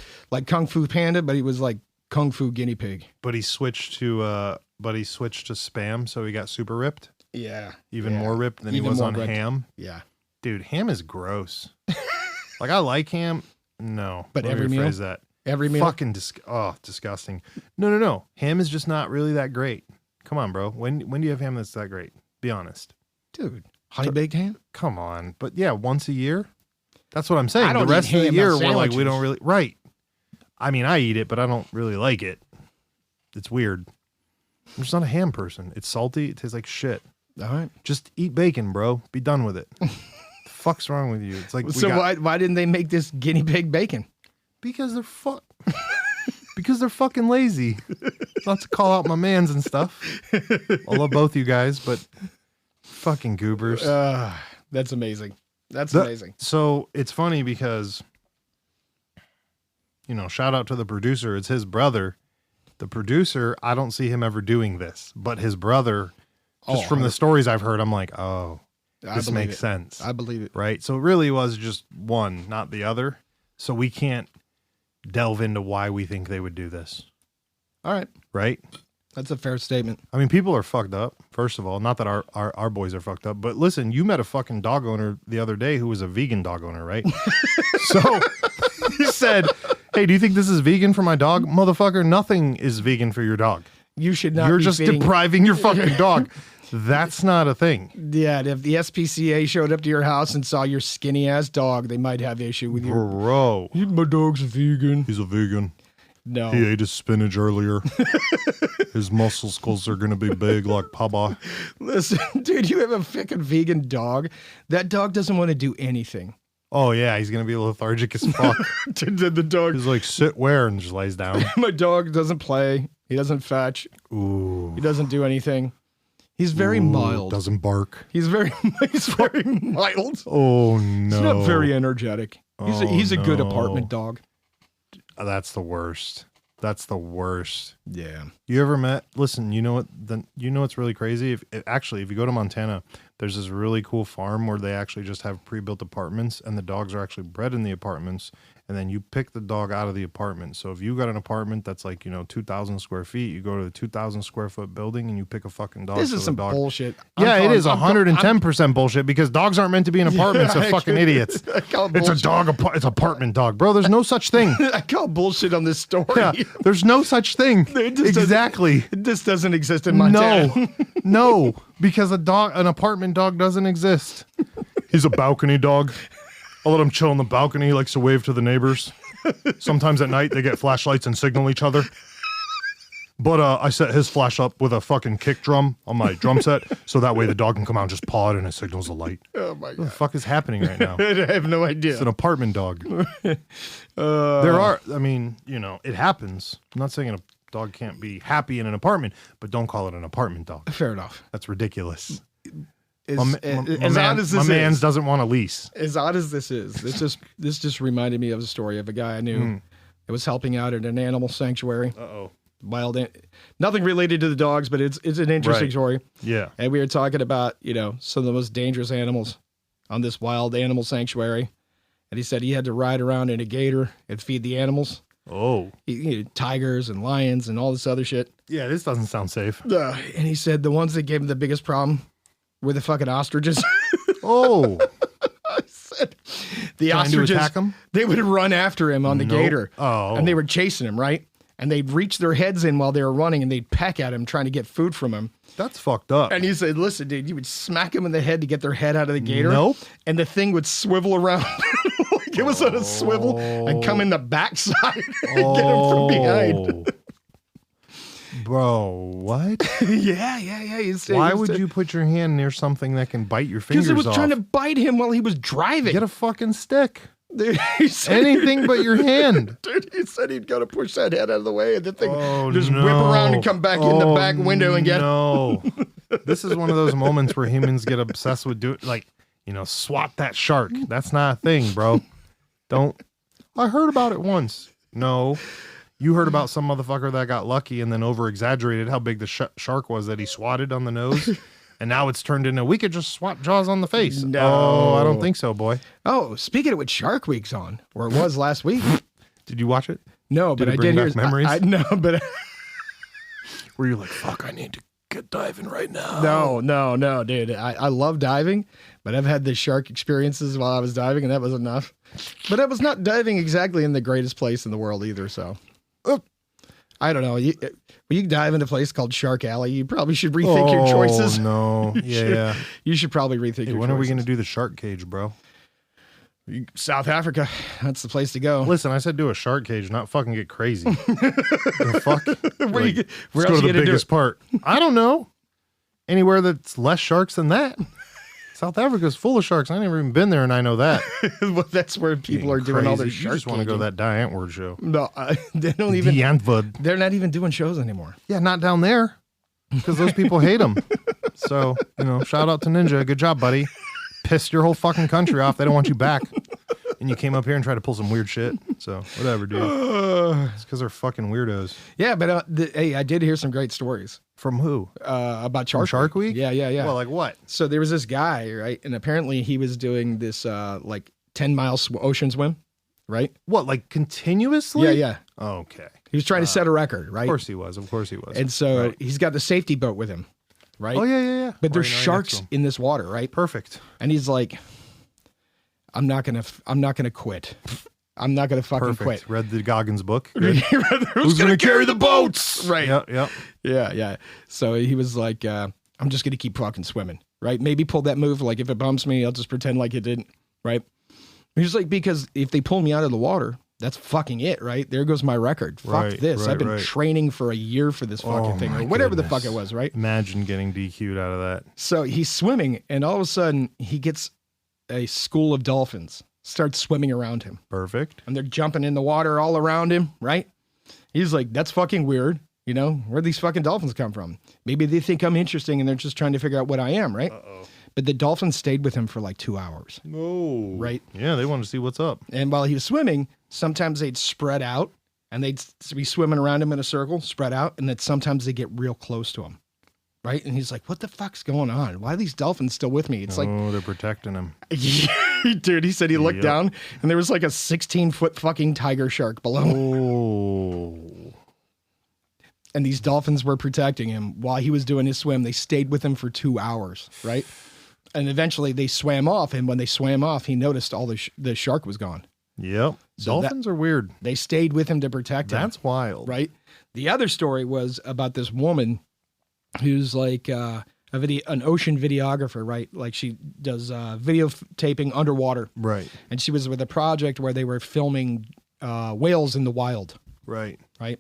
Speaker 2: Kung Fu Panda, but he was like Kung Fu Guinea Pig.
Speaker 1: But he switched to spam, so he got super ripped.
Speaker 2: Yeah.
Speaker 1: Even more ripped than he was on ham.
Speaker 2: Yeah.
Speaker 1: Dude, ham is gross. Like, I like ham. No.
Speaker 2: But every meal?
Speaker 1: That.
Speaker 2: Every meal?
Speaker 1: Fucking disgusting. No. Ham is just not really that great. Come on, bro. When do you have ham that's that great? Be honest.
Speaker 2: Dude, honey-baked ham?
Speaker 1: Come on. But yeah, once a year? That's what I'm saying.
Speaker 2: I don't
Speaker 1: the rest
Speaker 2: eat
Speaker 1: of the
Speaker 2: ham
Speaker 1: year,
Speaker 2: on
Speaker 1: we're like, we
Speaker 2: sandwiches.
Speaker 1: don't really... Right. I mean, I eat it, but I don't really like it. It's weird. I'm just not a ham person. It's salty. It tastes like shit.
Speaker 2: All right.
Speaker 1: Just eat bacon, bro. Be done with it. The fuck's wrong with you? It's like
Speaker 2: why didn't they make this guinea pig bacon?
Speaker 1: Because they're because they're fucking lazy. Not to call out my mans and stuff. I love both you guys, but fucking goobers.
Speaker 2: That's amazing. That's amazing.
Speaker 1: So it's funny because, shout out to the producer. It's his brother. The producer, I don't see him ever doing this, but his brother, just from the stories I've heard, I'm like, oh, this makes sense.
Speaker 2: I believe it.
Speaker 1: Right? So it really was just one, not the other. So we can't delve into why we think they would do this.
Speaker 2: All right.
Speaker 1: Right?
Speaker 2: That's a fair statement.
Speaker 1: I mean, people are fucked up, first of all. Not that our boys are fucked up, but listen, you met a fucking dog owner the other day who was a vegan dog owner, right? So he said, hey, do you think this is vegan for my dog? Motherfucker, nothing is vegan for your dog.
Speaker 2: You should not.
Speaker 1: You're just depriving your fucking dog. That's not a thing.
Speaker 2: Yeah, if the SPCA showed up to your house and saw your skinny ass dog, they might have issue with you.
Speaker 1: Bro.
Speaker 2: My dog's a vegan.
Speaker 1: He's a vegan.
Speaker 2: No.
Speaker 1: He ate his spinach earlier. His muscles are going to be big like Papa.
Speaker 2: Listen, dude, you have a fucking vegan dog. That dog doesn't want to do anything.
Speaker 1: Oh, yeah, he's going to be lethargic as fuck.
Speaker 2: The dog.
Speaker 1: He's like, sit where? And just lays down.
Speaker 2: My dog doesn't play. He doesn't fetch.
Speaker 1: Ooh.
Speaker 2: He doesn't do anything. He's very mild.
Speaker 1: Doesn't bark.
Speaker 2: He's very mild.
Speaker 1: Oh, no.
Speaker 2: He's not very energetic. He's a good apartment dog.
Speaker 1: That's the worst. That's the worst.
Speaker 2: Yeah.
Speaker 1: You ever listen, you know what's really crazy? If you go to Montana, there's this really cool farm where they actually just have pre-built apartments and the dogs are actually bred in the apartments. And then you pick the dog out of the apartment. So if you got an apartment that's like, 2,000 square feet, you go to the 2,000 square foot building and you pick a fucking dog.
Speaker 2: This is some bullshit.
Speaker 1: Yeah, it is 110% bullshit because dogs aren't meant to be in apartments. They're fucking idiots. It's a dog. It's apartment dog, bro. There's no such thing.
Speaker 2: I call bullshit on this story.
Speaker 1: Yeah, there's no such thing. Exactly.
Speaker 2: This doesn't exist in Montana.
Speaker 1: No, because an apartment dog doesn't exist. He's a balcony dog. I let him chill on the balcony. He likes to wave to the neighbors. Sometimes at night they get flashlights and signal each other. But I set his flash up with a fucking kick drum on my drum set, so that way the dog can come out and just paw it and it signals the light.
Speaker 2: Oh my God.
Speaker 1: What the fuck is happening right now?
Speaker 2: I have no idea.
Speaker 1: It's an apartment dog. It happens. I'm not saying a dog can't be happy in an apartment, but don't call it an apartment dog.
Speaker 2: Fair enough.
Speaker 1: That's ridiculous.
Speaker 2: As odd as this
Speaker 1: man's doesn't want a lease.
Speaker 2: As odd as this is, this just reminded me of a story of a guy I knew that was helping out at an animal sanctuary. Nothing related to the dogs, but it's an interesting story.
Speaker 1: Yeah.
Speaker 2: And we were talking about, some of the most dangerous animals on this wild animal sanctuary. And he said he had to ride around in a gator and feed the animals.
Speaker 1: Oh.
Speaker 2: Tigers and lions and all this other shit.
Speaker 1: Yeah, this doesn't sound safe.
Speaker 2: And he said the ones that gave him the biggest problem were the fucking ostriches.
Speaker 1: Oh.
Speaker 2: I said the ostriches,
Speaker 1: attack him?
Speaker 2: They would run after him on the gator.
Speaker 1: Oh.
Speaker 2: And they were chasing him, right? And they'd reach their heads in while they were running and they'd peck at him trying to get food from him.
Speaker 1: That's fucked up.
Speaker 2: And he said, listen, dude, you would smack him in the head to get their head out of the gator.
Speaker 1: Nope.
Speaker 2: And the thing would swivel around like it was on a swivel and come in the backside and get him from behind.
Speaker 1: Bro, what?
Speaker 2: Yeah.
Speaker 1: Why would you put your hand near something that can bite your fingers off?
Speaker 2: Because it was trying to bite him while he was driving.
Speaker 1: Get a fucking stick.
Speaker 2: Dude,
Speaker 1: anything but your hand.
Speaker 2: Dude, he said he'd go to push that head out of the way and the thing whip around and come back in the back window and get
Speaker 1: No. This is one of those moments where humans get obsessed with swat that shark. That's not a thing, bro. I heard about it once. No. You heard about some motherfucker that got lucky and then over-exaggerated how big the shark was that he swatted on the nose. And now it's turned into, we could just swat jaws on the face.
Speaker 2: No.
Speaker 1: Oh, I don't think so, boy.
Speaker 2: Oh, speaking of which, Shark Week's on, or it was last week.
Speaker 1: Did you watch it?
Speaker 2: No, but I did hear
Speaker 1: memories.
Speaker 2: No, but
Speaker 1: where you're like, fuck, I need to at diving right now.
Speaker 2: No, dude. I love diving, but I've had the shark experiences while I was diving, and that was enough. But I was not diving exactly in the greatest place in the world either, so. I don't know. When you dive in a place called Shark Alley, you probably should rethink your choices.
Speaker 1: Oh, no. Yeah.
Speaker 2: You should probably rethink your choices.
Speaker 1: When are we going to do the shark cage, bro?
Speaker 2: South Africa. That's the place to go.
Speaker 1: Listen, I said do a shark cage, not fucking get crazy. The fuck?
Speaker 2: Where else
Speaker 1: go to the biggest part. I don't know. Anywhere that's less sharks than that. South Africa's full of sharks. I ain't never even been there, and I know that.
Speaker 2: Well, that's where people are doing all their shark.
Speaker 1: You just want to go to that Die Antwoord show.
Speaker 2: No, they don't even.
Speaker 1: Die Antwoord.
Speaker 2: They're not even doing shows anymore.
Speaker 1: Yeah, not down there, because those people hate them. So, shout out to Ninja. Good job, buddy. Pissed your whole fucking country off. They don't want you back. And you came up here and tried to pull some weird shit. So, whatever, dude. It's because they're fucking weirdos.
Speaker 2: Yeah, but hey, I did hear some great stories.
Speaker 1: From who?
Speaker 2: About
Speaker 1: Shark Week?
Speaker 2: Yeah.
Speaker 1: Well, like what?
Speaker 2: So there was this guy, right? And apparently he was doing this 10-mile ocean swim, right?
Speaker 1: What, like continuously?
Speaker 2: Yeah.
Speaker 1: Okay.
Speaker 2: He was trying to set a record, right?
Speaker 1: Of course he was.
Speaker 2: And so he's got the safety boat with him, right?
Speaker 1: Oh, yeah.
Speaker 2: But there's sharks in this water, right?
Speaker 1: Perfect.
Speaker 2: And he's like, I'm not gonna quit. I'm not gonna fucking quit.
Speaker 1: Read the Goggins book.
Speaker 2: Who's gonna carry the boats? Right.
Speaker 1: Yep.
Speaker 2: Yeah. So he was like, I'm just gonna keep fucking swimming, right? Maybe pull that move. Like if it bumps me, I'll just pretend like it didn't, right? He's like, because if they pull me out of the water, that's fucking it, right? There goes my record. Fuck this. I've been training for a year for this fucking thing, or whatever the fuck it was, right?
Speaker 1: Imagine getting DQ'd out of that.
Speaker 2: So he's swimming, and all of a sudden he gets a school of dolphins starts swimming around him.
Speaker 1: Perfect.
Speaker 2: And they're jumping in the water all around him, right? He's like, that's fucking weird. Where'd these fucking dolphins come from? Maybe they think I'm interesting and they're just trying to figure out what I am, right?
Speaker 1: Uh-oh.
Speaker 2: But the dolphins stayed with him for like 2 hours.
Speaker 1: Oh.
Speaker 2: Right?
Speaker 1: Yeah, they wanted to see what's up.
Speaker 2: And while he was swimming, sometimes they'd spread out and they'd be swimming around him in a circle, spread out, and then sometimes they get real close to him. Right? And he's like, what the fuck's going on? Why are these dolphins still with me? It's
Speaker 1: they're protecting him.
Speaker 2: Dude, he said he looked down and there was like a 16-foot fucking tiger shark below him.
Speaker 1: Oh.
Speaker 2: And these dolphins were protecting him while he was doing his swim. They stayed with him for 2 hours, right? And eventually they swam off. And when they swam off, he noticed all the shark was gone.
Speaker 1: Yep. So dolphins are weird.
Speaker 2: They stayed with him to protect him.
Speaker 1: That's wild.
Speaker 2: Right? The other story was about this woman who's like an ocean videographer, right? Like she does video taping underwater.
Speaker 1: Right.
Speaker 2: And she was with a project where they were filming whales in the wild.
Speaker 1: Right.
Speaker 2: Right.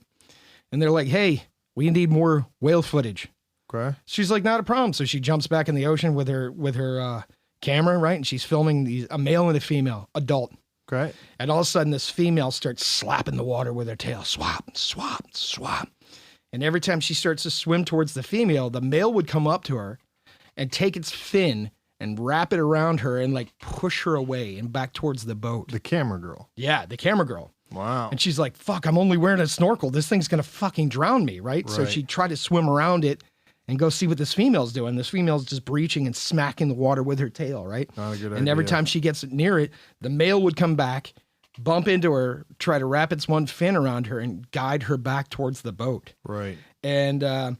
Speaker 2: And they're like, hey, we need more whale footage.
Speaker 1: Okay.
Speaker 2: She's like, not a problem. So she jumps back in the ocean with her camera, right? And she's filming a male and a female, adult.
Speaker 1: Okay.
Speaker 2: And all of a sudden, this female starts slapping the water with her tail. Swap, swap, swap. And every time she starts to swim towards the female, the male would come up to her and take its fin and wrap it around her and like push her away and back towards the boat.
Speaker 1: The camera girl.
Speaker 2: Yeah, the camera girl.
Speaker 1: Wow.
Speaker 2: And she's like, fuck, I'm only wearing a snorkel. This thing's going to fucking drown me, right? So she tried to swim around it and go see what this female's doing. This female's just breaching and smacking the water with her tail, right?
Speaker 1: Not a good idea.
Speaker 2: And every time she gets near it, the male would come back, bump into her, try to wrap its one fin around her and guide her back towards the boat.
Speaker 1: Right.
Speaker 2: And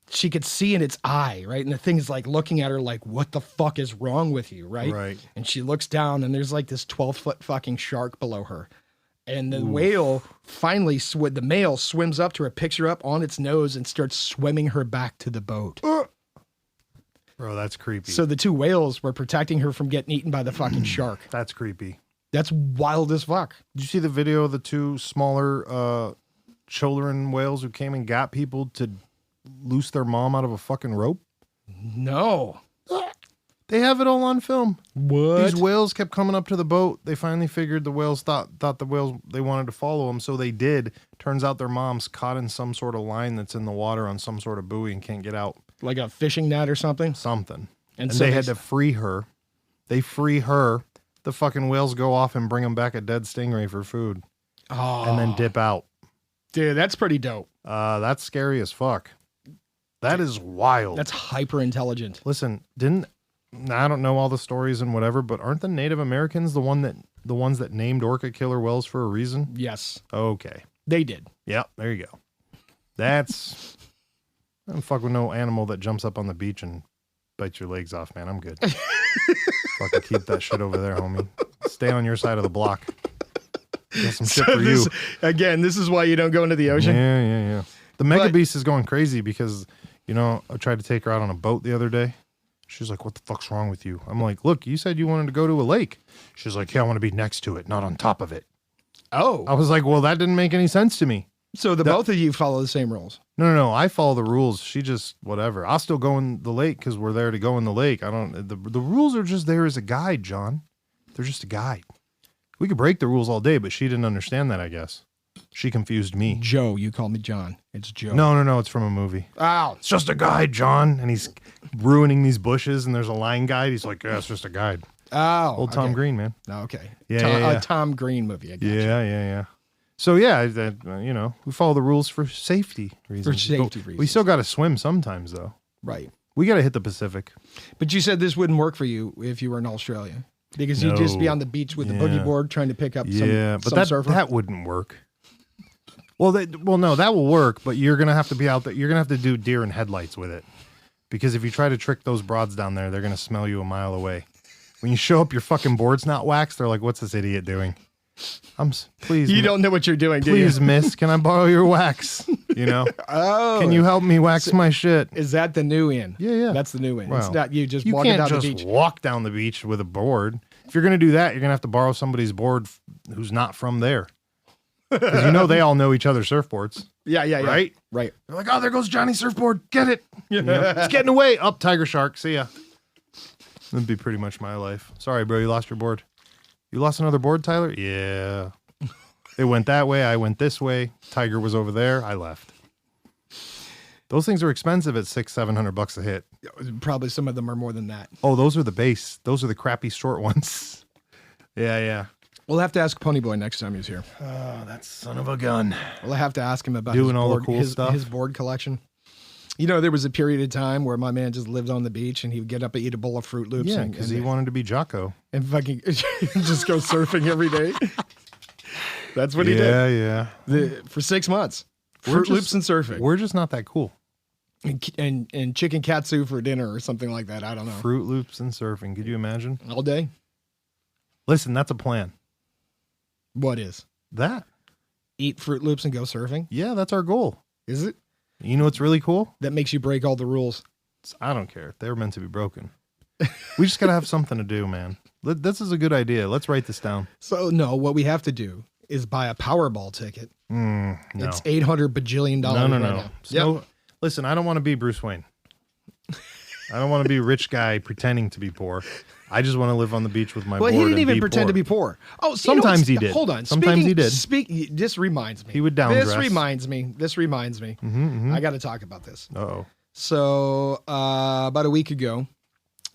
Speaker 2: she could see in its eye, right? And the thing is like looking at her like, what the fuck is wrong with you, right?
Speaker 1: Right.
Speaker 2: And she looks down and there's like this 12-foot fucking shark below her. And the whale finally, the male swims up to her, picks her up on its nose and starts swimming her back to the boat.
Speaker 1: Bro, that's creepy.
Speaker 2: So the two whales were protecting her from getting eaten by the fucking shark.
Speaker 1: That's creepy.
Speaker 2: That's wild as fuck.
Speaker 1: Did you see the video of the two smaller children whales who came and got people to loose their mom out of a fucking rope?
Speaker 2: No.
Speaker 1: They have it all on film.
Speaker 2: What?
Speaker 1: These whales kept coming up to the boat. They finally figured the whales thought the whales, they wanted to follow them, so they did. Turns out their mom's caught in some sort of line that's in the water on some sort of buoy and can't get out.
Speaker 2: Like a fishing net or something?
Speaker 1: Something. And
Speaker 2: so
Speaker 1: they had to free her. They free her. The fucking whales go off and bring them back a dead stingray for food.
Speaker 2: Oh.
Speaker 1: And then dip out.
Speaker 2: Dude, that's pretty dope.
Speaker 1: That's scary as fuck. That is wild.
Speaker 2: That's hyper intelligent.
Speaker 1: Listen, I don't know all the stories and whatever, but aren't the Native Americans the ones that named orca killer whales for a reason?
Speaker 2: Yes.
Speaker 1: Okay.
Speaker 2: They did.
Speaker 1: Yep, there you go. That's I don't fuck with no animal that jumps up on the beach and bites your legs off, man. I'm good. Fucking keep that shit over there, homie. Stay on your side of the block. Got some shit for you.
Speaker 2: Again, this is why you don't go into the ocean.
Speaker 1: Yeah. The Mega Beast is going crazy because, I tried to take her out on a boat the other day. She's like, what the fuck's wrong with you? I'm like, look, you said you wanted to go to a lake. She's like, yeah, I want to be next to it, not on top of it.
Speaker 2: Oh.
Speaker 1: I was like, well, that didn't make any sense to me.
Speaker 2: So both of you follow the same rules.
Speaker 1: No. I follow the rules. She just, whatever. I'll still go in the lake because we're there to go in the lake. The rules are just there as a guide, John. They're just a guide. We could break the rules all day, but she didn't understand that, I guess. She confused me.
Speaker 2: Joe, you call me John. It's Joe.
Speaker 1: No. It's from a movie.
Speaker 2: Oh.
Speaker 1: It's just a guide, John. And he's ruining these bushes and there's a line guide. He's like, yeah, it's just a guide.
Speaker 2: Oh.
Speaker 1: Old Tom Green, man.
Speaker 2: Okay.
Speaker 1: Yeah.
Speaker 2: A Tom Green movie. I gotcha.
Speaker 1: Yeah. So, we follow the rules for safety reasons. We still got to swim sometimes, though.
Speaker 2: Right.
Speaker 1: We got to hit the Pacific.
Speaker 2: But you said this wouldn't work for you if you were in Australia. Because you'd just be on the beach with the boogie board trying to pick up some surfer.
Speaker 1: That wouldn't work. No, that will work, but you're going to have to be out there. You're going to have to do deer in headlights with it. Because if you try to trick those broads down there, they're going to smell you a mile away. When you show up, your fucking board's not waxed. They're like, what's this idiot doing? Please.
Speaker 2: You don't know what you're doing, do you?
Speaker 1: Please, miss, can I borrow your wax?
Speaker 2: Oh.
Speaker 1: Can you help me wax my shit?
Speaker 2: Is that the new in?
Speaker 1: Yeah.
Speaker 2: That's the new in.
Speaker 1: Well,
Speaker 2: it's not you just walking down the beach. You can't just
Speaker 1: walk down the beach with a board. If you're going to do that, you're going to have to borrow somebody's board who's not from there. Because they all know each other's surfboards.
Speaker 2: Yeah.
Speaker 1: Right?
Speaker 2: Right.
Speaker 1: They're like, oh, there goes Johnny's surfboard. Get it. It's getting away. Up, tiger shark. See ya. That'd be pretty much my life. Sorry, bro. You lost your board. You lost another board, Tyler? Yeah. It went that way. I went this way. Tiger was over there. I left. Those things are expensive at $600-700 a hit.
Speaker 2: Probably some of them are more than that.
Speaker 1: Oh, those are the base. Those are the crappy short ones. Yeah.
Speaker 2: We'll have to ask Ponyboy next time he's here.
Speaker 1: Oh, that son of a gun.
Speaker 2: We'll have to ask him about
Speaker 1: doing all the cool stuff.
Speaker 2: His board collection. There was a period of time where my man just lived on the beach and he would get up and eat a bowl of Fruit Loops.
Speaker 1: Yeah, because he wanted to be Jocko.
Speaker 2: And fucking just go surfing every day. That's what he did.
Speaker 1: Yeah.
Speaker 2: For 6 months. Fruit Loops and surfing.
Speaker 1: We're just not that cool.
Speaker 2: And chicken katsu for dinner or something like that. I don't know.
Speaker 1: Fruit Loops and surfing. Could you imagine?
Speaker 2: All day.
Speaker 1: Listen, that's a plan.
Speaker 2: What is?
Speaker 1: That.
Speaker 2: Eat Fruit Loops and go surfing?
Speaker 1: Yeah, that's our goal.
Speaker 2: Is it?
Speaker 1: You know what's really cool?
Speaker 2: That makes you break all the rules.
Speaker 1: I don't care. They're meant to be broken. We just got to have something to do, man. This is a good idea. Let's write this down.
Speaker 2: So, no, what we have to do is buy a Powerball ticket.
Speaker 1: No.
Speaker 2: It's $800 bajillion
Speaker 1: No.
Speaker 2: right now.
Speaker 1: So, listen, I don't want to be Bruce Wayne. I don't want to be a rich guy pretending to be poor. I just want to live on the beach with my board.
Speaker 2: Well, he didn't even
Speaker 1: be
Speaker 2: pretend
Speaker 1: poor.
Speaker 2: to be poor. Oh,
Speaker 1: sometimes he did.
Speaker 2: Hold on.
Speaker 1: Sometimes he did.
Speaker 2: This reminds me.
Speaker 1: He would down dress.
Speaker 2: This reminds me. I got to talk about this.
Speaker 1: Uh-oh.
Speaker 2: So about a week ago,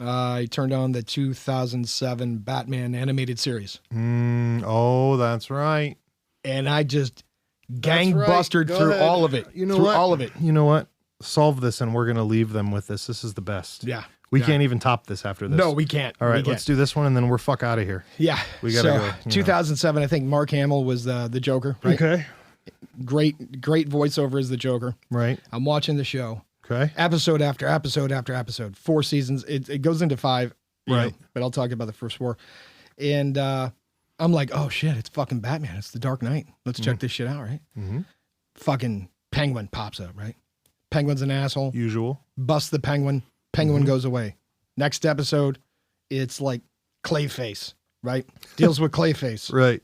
Speaker 2: I turned on the 2007 Batman animated series.
Speaker 1: Oh, that's right.
Speaker 2: And I just gangbustered through all of it. All of it.
Speaker 1: You know what? Solve this and we're going to leave them with this. This is the best.
Speaker 2: Yeah.
Speaker 1: We can't even top this after this.
Speaker 2: No, we can't.
Speaker 1: All right, let's do this one and then we're fuck out of here.
Speaker 2: Yeah.
Speaker 1: We got to go.
Speaker 2: 2007, I think Mark Hamill was the Joker. Right?
Speaker 1: Okay.
Speaker 2: Great voiceover as the Joker.
Speaker 1: Right.
Speaker 2: I'm watching the show.
Speaker 1: Okay.
Speaker 2: Episode after episode after episode. 4 seasons. It goes into 5.
Speaker 1: Right.
Speaker 2: But I'll talk about the first 4. And I'm like, oh shit, it's fucking Batman. It's the Dark Knight. Let's check this shit out, right?
Speaker 1: Mm-hmm.
Speaker 2: Fucking Penguin pops up, right? Penguin's an asshole.
Speaker 1: Usual.
Speaker 2: Busts the Penguin. Penguin goes away. Next episode, it's like Clayface, right? Deals with Clayface.
Speaker 1: Right.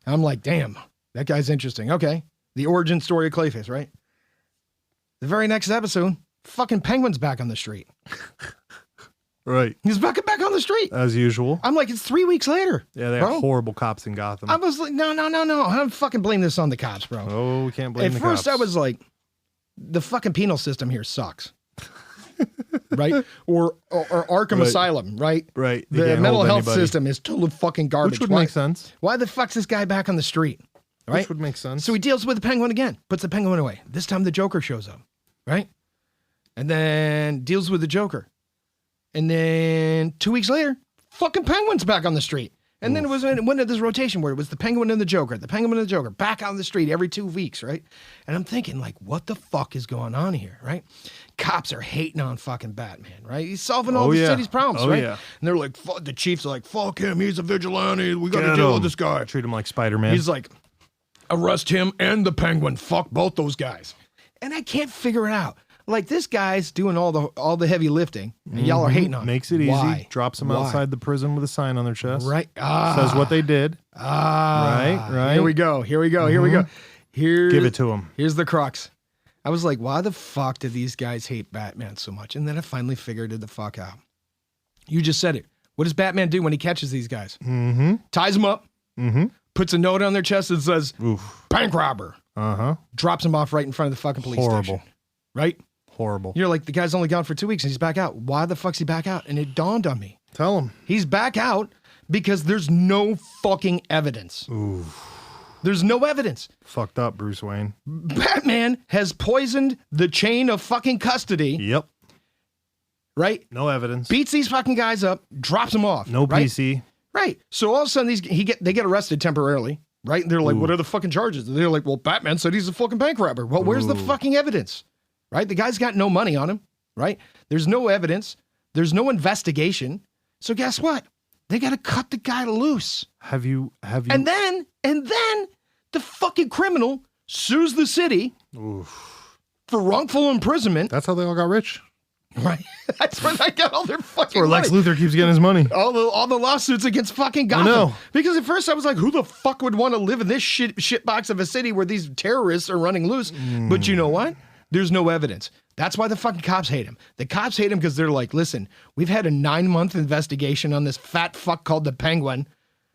Speaker 2: I'm like, damn, that guy's interesting. Okay. The origin story of Clayface, right? The very next episode, fucking Penguin's back on the street.
Speaker 1: Right.
Speaker 2: He's back on the street.
Speaker 1: As usual.
Speaker 2: I'm like, it's 3 weeks later.
Speaker 1: Yeah, they have horrible cops in Gotham.
Speaker 2: I was like, no. I'm fucking blame this on the cops, bro.
Speaker 1: Oh, we can't blame the cops.
Speaker 2: At first, I was like, the fucking penal system here sucks. Right? Or Arkham Asylum, right?
Speaker 1: Right.
Speaker 2: The mental health system is total fucking garbage.
Speaker 1: Which would make sense.
Speaker 2: Why the fuck's this guy back on the street? Right?
Speaker 1: Which would make sense.
Speaker 2: So he deals with the Penguin again, puts the Penguin away. This time the Joker shows up, right? And then deals with the Joker. And then 2 weeks later, fucking Penguin's back on the street. And then it went into this rotation where it was the Penguin and the Joker, back out on the street every 2 weeks, right? And I'm thinking, like, what the fuck is going on here, right? Cops are hating on fucking Batman, right? He's solving all the city's problems, right?
Speaker 1: Yeah.
Speaker 2: And they're like, the chiefs are like, fuck him, he's a vigilante, we got to deal with this guy.
Speaker 1: Treat him like Spider-Man.
Speaker 2: He's like, arrest him and the Penguin, fuck both those guys. And I can't figure it out. Like, this guy's doing all the heavy lifting, and y'all are hating on him.
Speaker 1: Makes it easy.
Speaker 2: Why?
Speaker 1: Drops them outside the prison with a sign on their chest.
Speaker 2: Right.
Speaker 1: Says what they did. Right.
Speaker 2: Here we go. Here we go.
Speaker 1: Give it to him.
Speaker 2: Here's the crux. I was like, why the fuck do these guys hate Batman so much? And then I finally figured it the fuck out. You just said it. What does Batman do when he catches these guys? Ties them up. Puts a note on their chest that says, bank robber. Drops them off right in front of the fucking police station. Right?
Speaker 1: Horrible.
Speaker 2: You're like, the guy's only gone for 2 weeks and he's back out. Why the fuck's he back out? And it dawned on me.
Speaker 1: Tell him.
Speaker 2: He's back out because there's no fucking evidence. There's no evidence.
Speaker 1: Fucked up, Bruce Wayne.
Speaker 2: Batman has poisoned the chain of fucking custody.
Speaker 1: Yep.
Speaker 2: Right?
Speaker 1: No evidence.
Speaker 2: Beats these fucking guys up, drops them off.
Speaker 1: No
Speaker 2: right?
Speaker 1: PC.
Speaker 2: Right. So all of a sudden they get arrested temporarily. Right? And they're like, what are the fucking charges? And they're like, well, Batman said he's a fucking bank robber. Well, where's the fucking evidence? Right? The guy's got no money on him. Right? There's no evidence. There's no investigation. So guess what? They got to cut the guy loose.
Speaker 1: Have you?
Speaker 2: And then the fucking criminal sues the city for wrongful imprisonment.
Speaker 1: That's how they all got rich.
Speaker 2: Right. That's where they got all their fucking
Speaker 1: That's where Lex Luthor keeps getting his money.
Speaker 2: All the lawsuits against fucking Gotham.
Speaker 1: I know.
Speaker 2: Because at first I was like, who the fuck would want to live in this shit box of a city where these terrorists are running loose? But you know what? There's no evidence. That's why the fucking cops hate him. The cops hate him because they're like, listen, we've had a 9-month investigation on this fat fuck called the Penguin.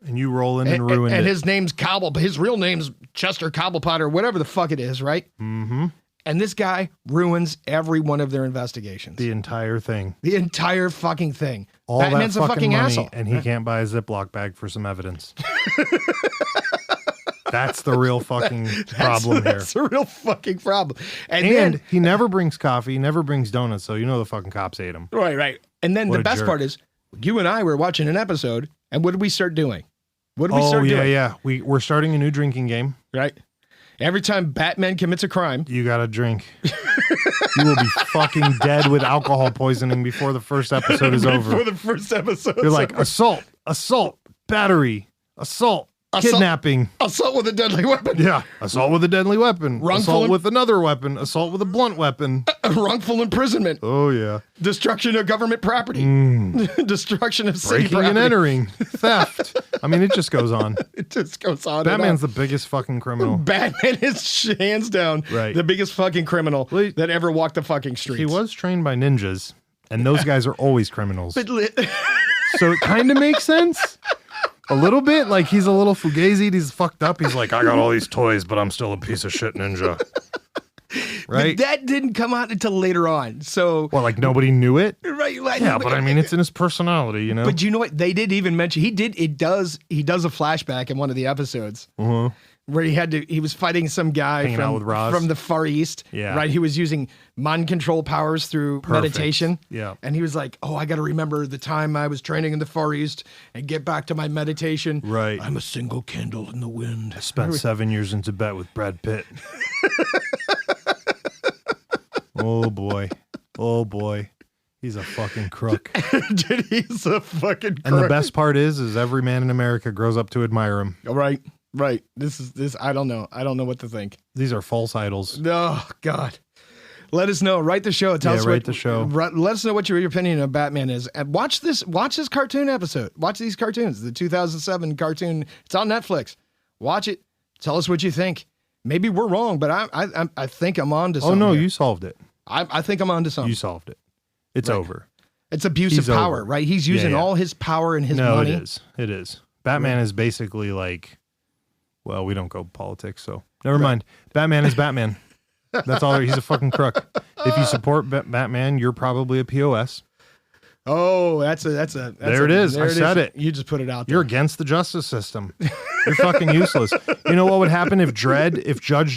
Speaker 1: And you roll in and ruin it.
Speaker 2: And his name's his real name's Chester Cobblepot or whatever the fuck it is, right? And this guy ruins every one of their investigations.
Speaker 1: The entire thing.
Speaker 2: The entire fucking thing.
Speaker 1: All
Speaker 2: Batman's
Speaker 1: that
Speaker 2: a fucking
Speaker 1: money,
Speaker 2: asshole.
Speaker 1: and he can't buy a Ziploc bag for some evidence. That's the real fucking problem here.
Speaker 2: That's the real fucking problem. And
Speaker 1: then, he never brings coffee, he never brings donuts, so you know the fucking cops hate him.
Speaker 2: Right. And then the best part is, you and I were watching an episode, and what did we start doing? What did we start doing?
Speaker 1: Yeah. We're starting a new drinking game.
Speaker 2: Right. Every time Batman commits a crime,
Speaker 1: you gotta drink. You will be fucking dead with alcohol poisoning before the first episode is over.
Speaker 2: Before the first episode,
Speaker 1: you're like assault, battery, assault, kidnapping,
Speaker 2: assault with a deadly weapon.
Speaker 1: Yeah, assault with a deadly weapon, assault with another weapon, assault with a blunt weapon,
Speaker 2: wrongful imprisonment.
Speaker 1: Oh yeah,
Speaker 2: destruction of government property, destruction of city
Speaker 1: breaking
Speaker 2: property.
Speaker 1: and entering, theft. I mean, it just goes on.
Speaker 2: It just goes on.
Speaker 1: Batman's the biggest fucking criminal.
Speaker 2: Batman is hands down the biggest fucking criminal that ever walked the fucking streets.
Speaker 1: He was trained by ninjas, and those guys are always criminals. So it kind of makes sense. A little bit, like he's a little fugazi. He's fucked up. He's like, I got all these toys, but I'm still a piece of shit ninja. Right?
Speaker 2: But that didn't come out until later on. So,
Speaker 1: well, like nobody knew it.
Speaker 2: Right?
Speaker 1: Yeah, but I mean, it's in his personality, you know.
Speaker 2: But you know what? They did even mention he does a flashback in one of the episodes where he was fighting some guy from the Far East.
Speaker 1: Yeah.
Speaker 2: Right. He was using mind control powers through meditation.
Speaker 1: Yeah.
Speaker 2: And he was like, oh, I got to remember the time I was training in the Far East and get back to my meditation.
Speaker 1: Right.
Speaker 2: I'm a single candle in the wind.
Speaker 1: I spent 7 years in Tibet with Brad Pitt. Oh boy. He's a fucking crook.
Speaker 2: Dude, he's a fucking crook.
Speaker 1: And the best part is every man in America grows up to admire him.
Speaker 2: Right. This I don't know. I don't know what to think.
Speaker 1: These are false idols.
Speaker 2: Oh God. Let us know. Write the show. Tell us
Speaker 1: write the show.
Speaker 2: Let us know what your opinion of Batman is. And watch this cartoon episode. Watch these cartoons. The 2007 cartoon. It's on Netflix. Watch it. Tell us what you think. Maybe we're wrong, but I think I'm on to something.
Speaker 1: Oh no,
Speaker 2: here.
Speaker 1: you solved it.
Speaker 2: I think I'm on to something.
Speaker 1: You solved it. It's over.
Speaker 2: It's abuse of power, right? He's using all his power and his money.
Speaker 1: No, it is. Batman is basically like, well, we don't go politics, so never mind. Batman is Batman. That's all. He's a fucking crook. If you support Batman, you're probably a POS.
Speaker 2: Oh, that's
Speaker 1: there it is. I said it.
Speaker 2: You just put it out there.
Speaker 1: You're against the justice system. You're fucking useless. You know what would happen if Judge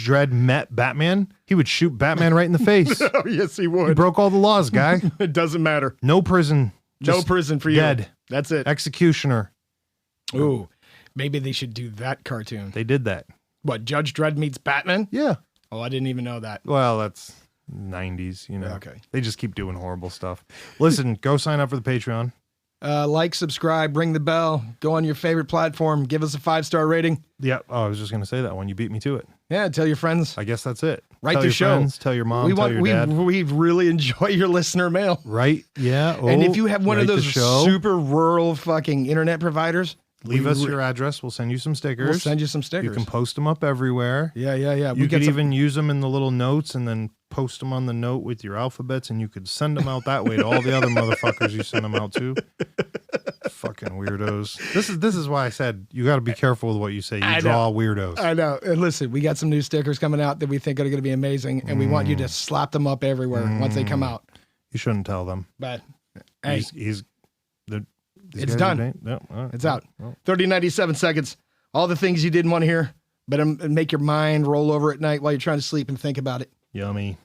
Speaker 1: Dredd met Batman? He would shoot Batman right in the face.
Speaker 2: Oh, yes, he would.
Speaker 1: He broke all the laws, guy.
Speaker 2: It doesn't matter.
Speaker 1: No prison.
Speaker 2: No prison for you.
Speaker 1: Dead.
Speaker 2: That's it.
Speaker 1: Executioner.
Speaker 2: Ooh, maybe they should do that cartoon.
Speaker 1: They did that.
Speaker 2: What, Judge Dredd meets Batman?
Speaker 1: Yeah.
Speaker 2: Oh, I didn't even know that.
Speaker 1: Well, that's 90s, you know.
Speaker 2: Okay.
Speaker 1: They just keep doing horrible stuff. Listen, go sign up for the Patreon.
Speaker 2: Like, subscribe, ring the bell, go on your favorite platform, give us a 5-star rating.
Speaker 1: Yeah. Oh, I was just going to say that one. You beat me to it.
Speaker 2: Yeah, tell your friends.
Speaker 1: I guess that's it.
Speaker 2: Write
Speaker 1: tell
Speaker 2: the
Speaker 1: your
Speaker 2: show.
Speaker 1: Friends, tell your mom, tell your dad.
Speaker 2: We really enjoy your listener mail.
Speaker 1: Right? Yeah.
Speaker 2: And if you have one of
Speaker 1: write
Speaker 2: those
Speaker 1: the show.
Speaker 2: super rural fucking internet providers,
Speaker 1: Leave us your address. We'll send you some stickers.
Speaker 2: We'll send you some stickers.
Speaker 1: You can post them up everywhere.
Speaker 2: Yeah.
Speaker 1: You could even use them in the little notes and then post them on the note with your alphabets, and you could send them out that way to all the other motherfuckers you send them out to. Fucking weirdos. This is why I said you got to be careful with what you say. You draw weirdos.
Speaker 2: I know. And listen, we got some new stickers coming out that we think are going to be amazing, and we want you to slap them up everywhere once they come out.
Speaker 1: You shouldn't tell them.
Speaker 2: But hey,
Speaker 1: it's
Speaker 2: done.
Speaker 1: No,
Speaker 2: it's out. 97 seconds. All the things you didn't want to hear, but make your mind roll over at night while you're trying to sleep and think about it.
Speaker 1: Yummy.